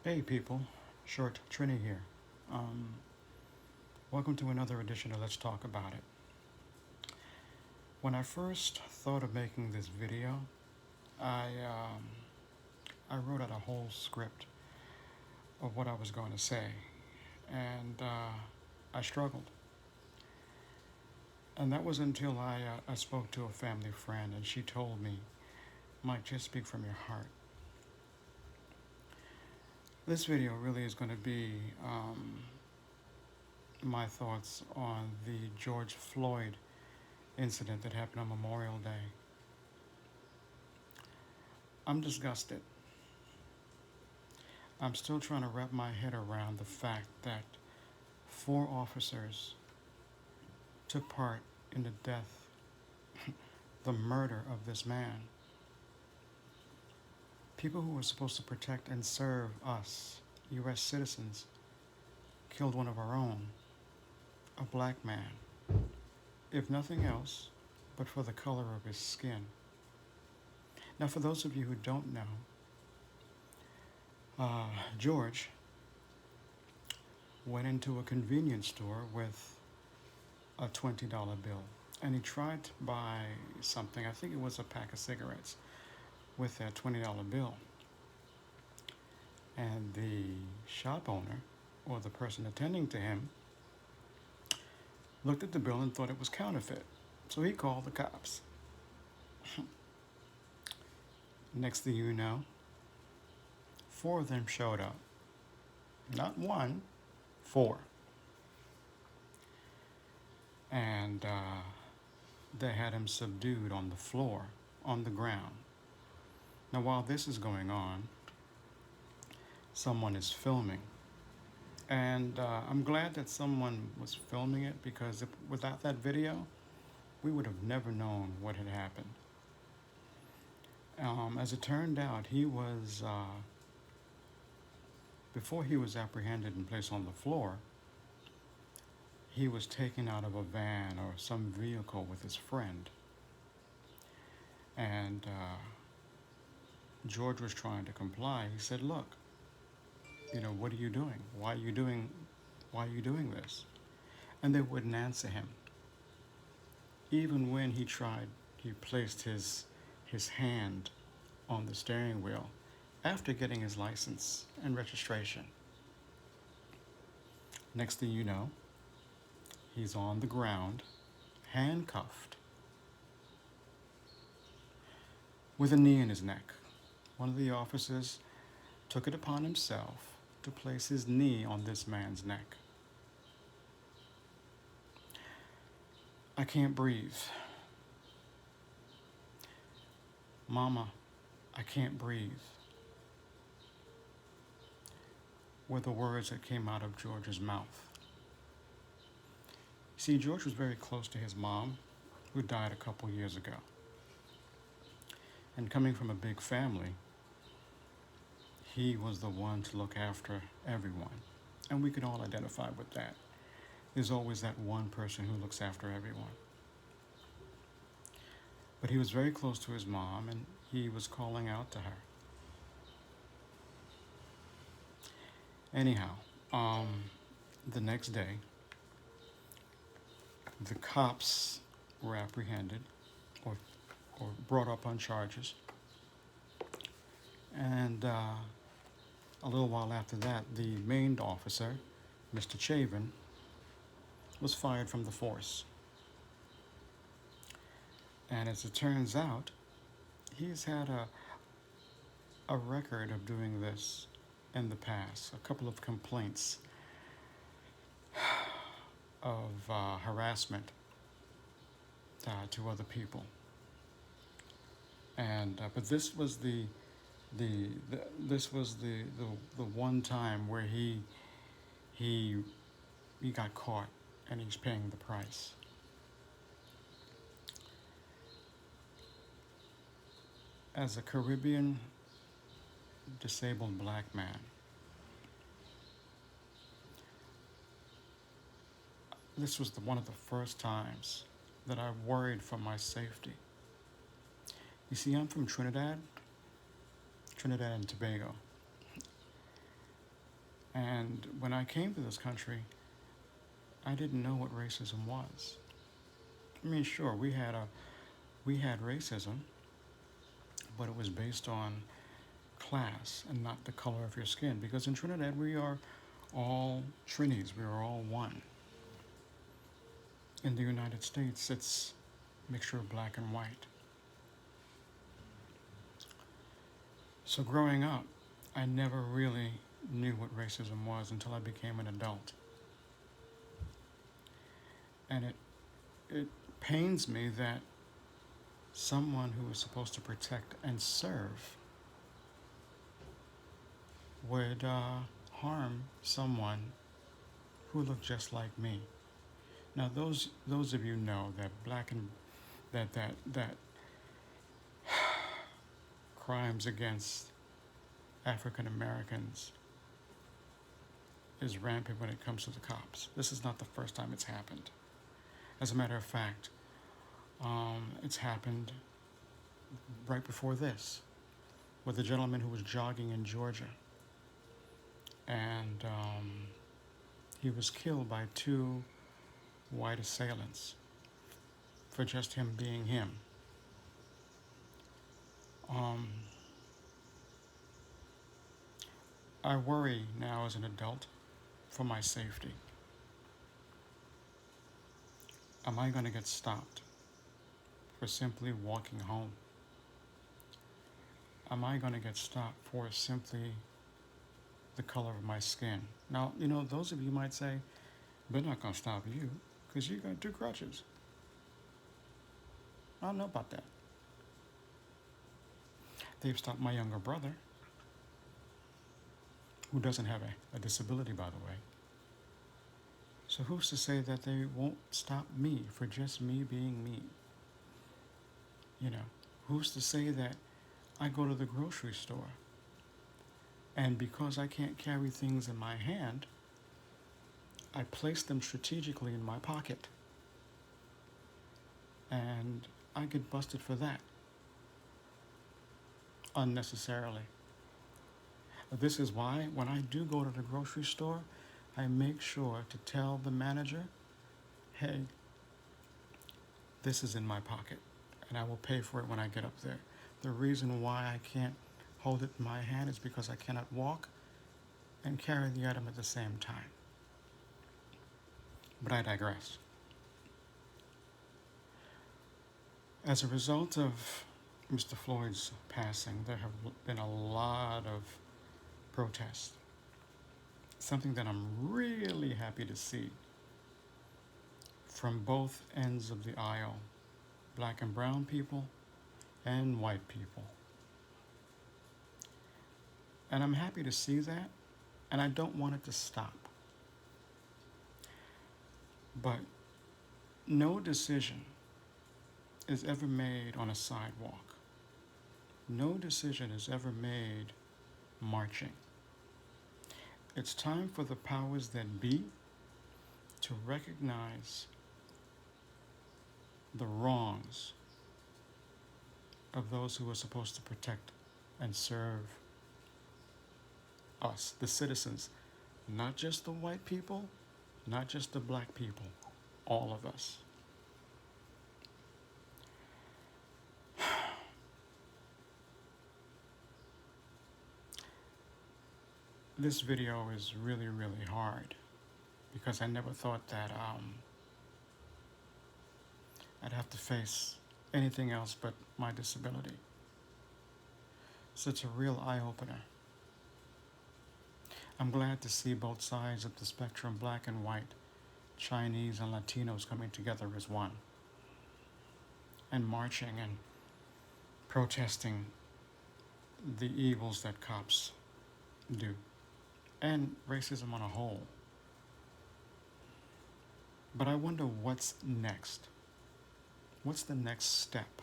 Hey people, Short Trini here. Um, Welcome to another edition of Let's Talk About It. When I first thought of making this video, I um, I wrote out a whole script of what I was going to say, and I struggled. And that was until I spoke to a family friend, and she told me, "Mike, just speak from your heart." This video really is going to be my thoughts on the George Floyd incident that happened on Memorial Day. I'm disgusted. I'm still trying to wrap my head around the fact that four officers took part in the death, the murder of this man. People who were supposed to protect and serve us, U.S. citizens, killed one of our own, a black man, if nothing else, but for the color of his skin. Now, for those of you who don't know, George went into a convenience store with a $20 bill, and he tried to buy something. I think it was a pack of cigarettes with that $20 bill. And the shop owner, or the person attending to him, looked at the bill and thought it was counterfeit. So he called the cops. Next thing you know, four of them showed up. Not one, four. And they had him subdued on the floor, on the ground. Now, while this is going on, someone is filming. And I'm glad that someone was filming it, because without that video, we would have never known what had happened. As it turned out, before he was apprehended and placed on the floor, he was taken out of a van or some vehicle with his friend. And George was trying to comply. He said, "Look, what are you doing? Why are you doing this?" And they wouldn't answer him. Even when he placed his hand on the steering wheel after getting his license and registration. Next thing you know, he's on the ground, handcuffed, with a knee in his neck. One of the officers took it upon himself to place his knee on this man's neck. "I can't breathe. Mama, I can't breathe," were the words that came out of George's mouth. See, George was very close to his mom, who died a couple years ago. And coming from a big family, he was the one to look after everyone. And we can all identify with that. There's always that one person who looks after everyone. But he was very close to his mom, and he was calling out to her. Anyhow, the next day, the cops were apprehended or brought up on charges. And a little while after that, the main officer, Mr. Chavin, was fired from the force. And as it turns out, he's had a record of doing this in the past, a couple of complaints of harassment to other people. And but this was the one time where he got caught, and he's paying the price. As a Caribbean disabled black man, this was one of the first times that I worried for my safety. You see, I'm from Trinidad and Tobago. And when I came to this country, I didn't know what racism was. I mean, sure, we had racism, but it was based on class and not the color of your skin. Because in Trinidad, we are all Trinis. We are all one. In the United States, it's a mixture of black and white. So growing up, I never really knew what racism was until I became an adult. And it pains me that someone who is supposed to protect and serve would harm someone who looked just like me. Now, those of you know that that crimes against African Americans is rampant when it comes to the cops. This is not the first time it's happened. As a matter of fact, it's happened right before this with a gentleman who was jogging in Georgia, and he was killed by two white assailants for just him being him. I worry now as an adult for my safety. Am I going to get stopped for simply walking home? Am I going to get stopped for simply the color of my skin? Now, you know, those of you might say, they're not going to stop you because you got two crutches. I don't know about that. They've stopped my younger brother, who doesn't have a disability, by the way. So who's to say that they won't stop me for just me being me? You know, who's to say that I go to the grocery store and because I can't carry things in my hand, I place them strategically in my pocket and I get busted for that unnecessarily. This is why when I do go to the grocery store, I make sure to tell the manager, hey, this is in my pocket and I will pay for it when I get up there. The reason why I can't hold it in my hand is because I cannot walk and carry the item at the same time. But I digress. As a result of Mr. Floyd's passing, there have been a lot of protests. Something that I'm really happy to see from both ends of the aisle, black and brown people and white people. And I'm happy to see that, and I don't want it to stop. But no decision is ever made on a sidewalk. No decision is ever made marching. It's time for the powers that be to recognize the wrongs of those who are supposed to protect and serve us, the citizens, not just the white people, not just the black people, all of us. This video is really, really hard because I never thought that I'd have to face anything else but my disability. So it's a real eye-opener. I'm glad to see both sides of the spectrum, black and white, Chinese and Latinos coming together as one and marching and protesting the evils that cops do and racism on a whole. But I wonder what's next. What's the next step?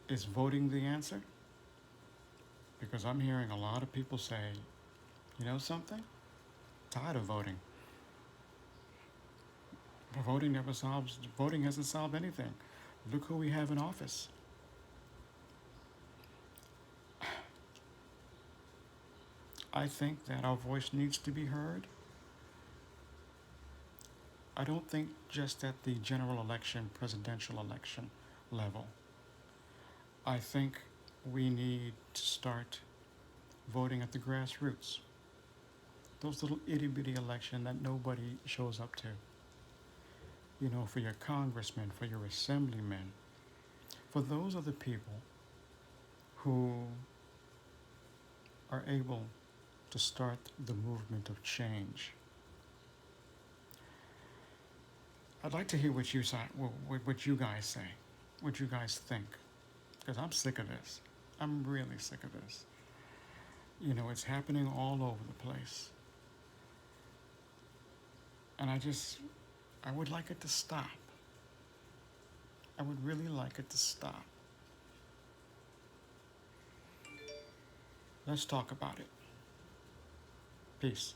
Is voting the answer? Because I'm hearing a lot of people say, you know something? Tired of voting. Voting hasn't solved anything. Look who we have in office. I think that our voice needs to be heard. I don't think just at the general election, presidential election level. I think we need to start voting at the grassroots. Those little itty bitty elections that nobody shows up to. You know, for your congressmen, for your assemblymen, for those are the people who are able to start the movement of change. I'd like to hear what you say, what you guys say, what you guys think, because I'm sick of this. I'm really sick of this. You know, it's happening all over the place. And I would like it to stop. I would really like it to stop. Let's talk about it. Peace.